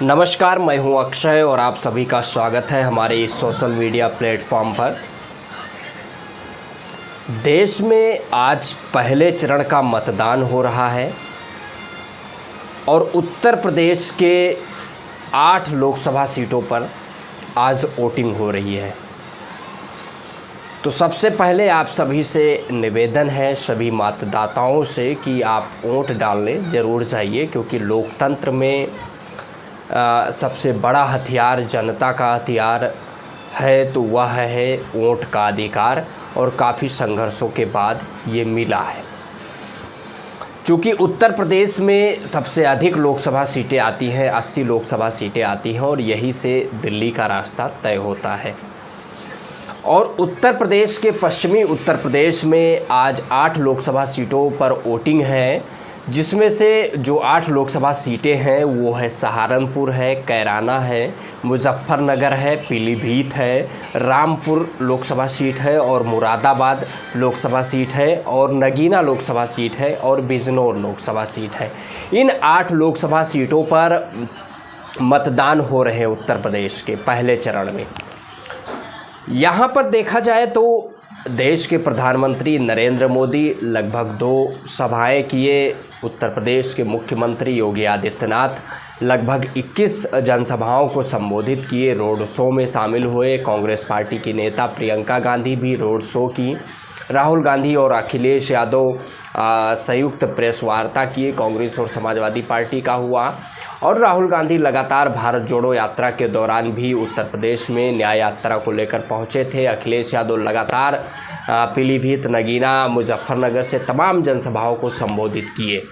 नमस्कार, मैं हूं अक्षय और आप सभी का स्वागत है हमारे इस सोशल मीडिया प्लेटफॉर्म पर। देश में आज पहले चरण का मतदान हो रहा है और उत्तर प्रदेश के 8 लोकसभा सीटों पर आज वोटिंग हो रही है। तो सबसे पहले आप सभी से निवेदन है, सभी मतदाताओं से, कि आप वोट डालने ज़रूर चाहिए, क्योंकि लोकतंत्र में सबसे बड़ा हथियार जनता का हथियार है तो वह है वोट का अधिकार, और काफ़ी संघर्षों के बाद ये मिला है। क्योंकि उत्तर प्रदेश में सबसे अधिक लोकसभा सीटें आती हैं, 80 लोकसभा सीटें आती हैं, और यहीं से दिल्ली का रास्ता तय होता है। और उत्तर प्रदेश के पश्चिमी उत्तर प्रदेश में आज 8 लोकसभा सीटों पर वोटिंग है, जिसमें से जो 8 लोकसभा सीटें हैं वो है सहारनपुर है, कैराना है, मुजफ्फरनगर है, पीलीभीत है, रामपुर लोकसभा सीट है, और मुरादाबाद लोकसभा सीट है, और नगीना लोकसभा सीट है, और बिजनौर लोकसभा सीट है। इन 8 लोकसभा सीटों पर मतदान हो रहे हैं उत्तर प्रदेश के पहले चरण में। यहाँ पर देखा जाए तो देश के प्रधानमंत्री नरेंद्र मोदी लगभग 2 सभाएं किए, उत्तर प्रदेश के मुख्यमंत्री योगी आदित्यनाथ लगभग 21 जनसभाओं को संबोधित किए, रोड शो में शामिल हुए। कांग्रेस पार्टी की नेता प्रियंका गांधी भी रोड शो की। राहुल गांधी और अखिलेश यादव संयुक्त प्रेस वार्ता किए, कांग्रेस और समाजवादी पार्टी का हुआ। और राहुल गांधी लगातार भारत जोड़ो यात्रा के दौरान भी उत्तर प्रदेश में न्याय यात्रा को लेकर पहुंचे थे। अखिलेश यादव लगातार पीलीभीत, नगीना, मुजफ्फरनगर से तमाम जनसभाओं को संबोधित किए।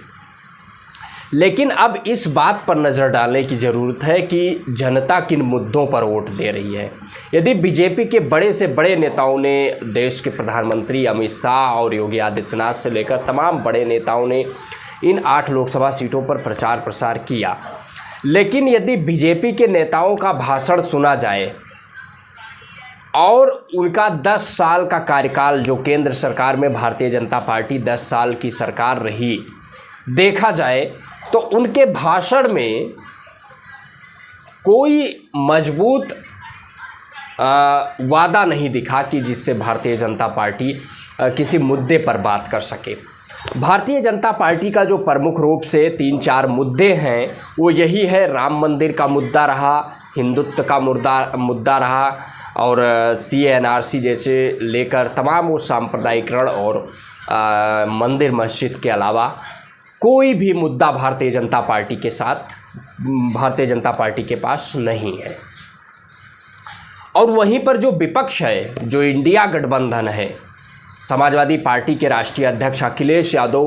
लेकिन अब इस बात पर नज़र डालने की ज़रूरत है कि जनता किन मुद्दों पर वोट दे रही है। यदि बीजेपी के बड़े से बड़े नेताओं ने, देश के प्रधानमंत्री अमित शाह और योगी आदित्यनाथ से लेकर तमाम बड़े नेताओं ने इन 8 लोकसभा सीटों पर प्रचार प्रसार किया, लेकिन यदि बीजेपी के नेताओं का भाषण सुना जाए और उनका 10 साल का कार्यकाल, जो केंद्र सरकार में भारतीय जनता पार्टी 10 साल की सरकार रही, देखा जाए तो उनके भाषण में कोई मजबूत वादा नहीं दिखा कि जिससे भारतीय जनता पार्टी किसी मुद्दे पर बात कर सके। भारतीय जनता पार्टी का जो प्रमुख रूप से 3-4 मुद्दे हैं वो यही है, राम मंदिर का मुद्दा रहा, हिंदुत्व का मुद्दा रहा, और CNRC जैसे लेकर तमाम वो सांप्रदायिकरण और मंदिर मस्जिद के अलावा कोई भी मुद्दा भारतीय जनता पार्टी के पास नहीं है। और वहीं पर जो विपक्ष है, जो इंडिया गठबंधन है, समाजवादी पार्टी के राष्ट्रीय अध्यक्ष अखिलेश यादव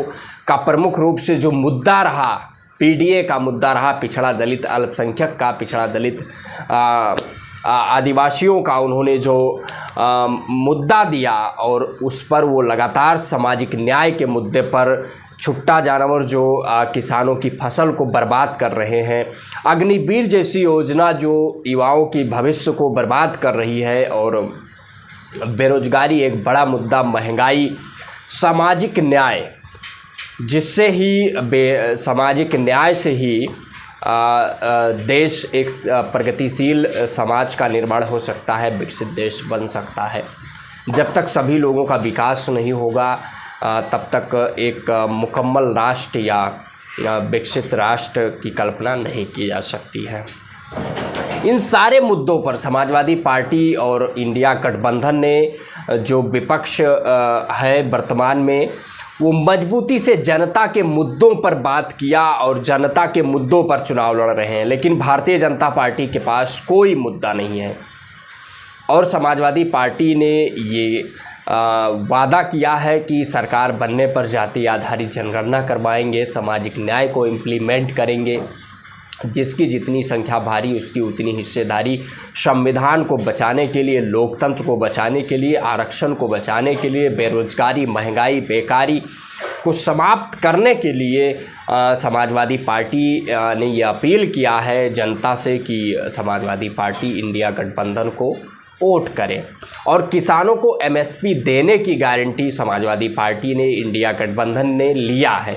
का प्रमुख रूप से जो मुद्दा रहा, PDA का मुद्दा रहा, पिछड़ा दलित अल्पसंख्यक का, पिछड़ा दलित आदिवासियों का उन्होंने जो मुद्दा दिया, और उस पर वो लगातार सामाजिक न्याय के मुद्दे पर, छुट्टा जानवर जो किसानों की फसल को बर्बाद कर रहे हैं, अग्निवीर जैसी योजना जो युवाओं की भविष्य को बर्बाद कर रही है, और बेरोजगारी एक बड़ा मुद्दा, महंगाई, सामाजिक न्याय, जिससे ही सामाजिक न्याय से ही देश एक प्रगतिशील समाज का निर्माण हो सकता है, विकसित देश बन सकता है। जब तक सभी लोगों का विकास नहीं होगा तब तक एक मुकम्मल राष्ट्र या विकसित राष्ट्र की कल्पना नहीं की जा सकती है। इन सारे मुद्दों पर समाजवादी पार्टी और इंडिया गठबंधन ने, जो विपक्ष है वर्तमान में, वो मजबूती से जनता के मुद्दों पर बात किया और जनता के मुद्दों पर चुनाव लड़ रहे हैं। लेकिन भारतीय जनता पार्टी के पास कोई मुद्दा नहीं है, और समाजवादी पार्टी ने ये वादा किया है कि सरकार बनने पर जाति आधारित जनगणना करवाएंगे, सामाजिक न्याय को इम्प्लीमेंट करेंगे, जिसकी जितनी संख्या भारी उसकी उतनी हिस्सेदारी, संविधान को बचाने के लिए, लोकतंत्र को बचाने के लिए, आरक्षण को बचाने के लिए, बेरोजगारी, महंगाई, बेकारी को समाप्त करने के लिए समाजवादी पार्टी ने ये अपील किया है जनता से कि समाजवादी पार्टी इंडिया गठबंधन को वोट करें। और किसानों को MSP देने की गारंटी समाजवादी पार्टी ने, इंडिया गठबंधन ने लिया है।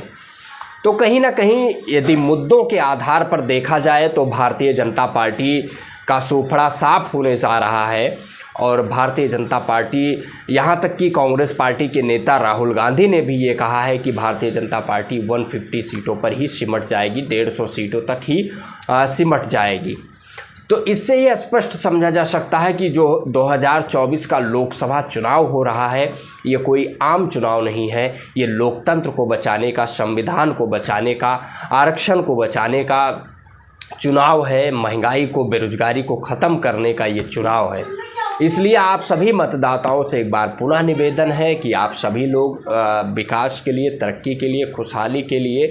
तो कहीं ना कहीं यदि मुद्दों के आधार पर देखा जाए तो भारतीय जनता पार्टी का सूपड़ा साफ होने जा रहा है। और भारतीय जनता पार्टी, यहाँ तक कि कांग्रेस पार्टी के नेता राहुल गांधी ने भी ये कहा है कि भारतीय जनता पार्टी 150 सीटों पर ही सिमट जाएगी, 150 सीटों तक ही सिमट जाएगी। तो इससे ये स्पष्ट समझा जा सकता है कि जो 2024 का लोकसभा चुनाव हो रहा है ये कोई आम चुनाव नहीं है, ये लोकतंत्र को बचाने का, संविधान को बचाने का, आरक्षण को बचाने का चुनाव है, महंगाई को, बेरोजगारी को ख़त्म करने का ये चुनाव है। इसलिए आप सभी मतदाताओं से एक बार पुनः निवेदन है कि आप सभी लोग विकास के लिए, तरक्की के लिए, खुशहाली के लिए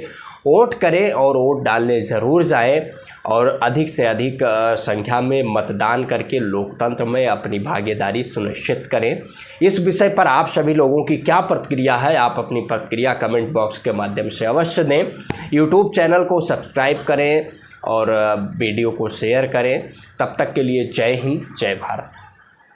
वोट करें और वोट डालने ज़रूर जाएं और अधिक से अधिक संख्या में मतदान करके लोकतंत्र में अपनी भागीदारी सुनिश्चित करें। इस विषय पर आप सभी लोगों की क्या प्रतिक्रिया है, आप अपनी प्रतिक्रिया कमेंट बॉक्स के माध्यम से अवश्य दें। यूट्यूब चैनल को सब्सक्राइब करें और वीडियो को शेयर करें। तब तक के लिए जय हिंद, जय भारत।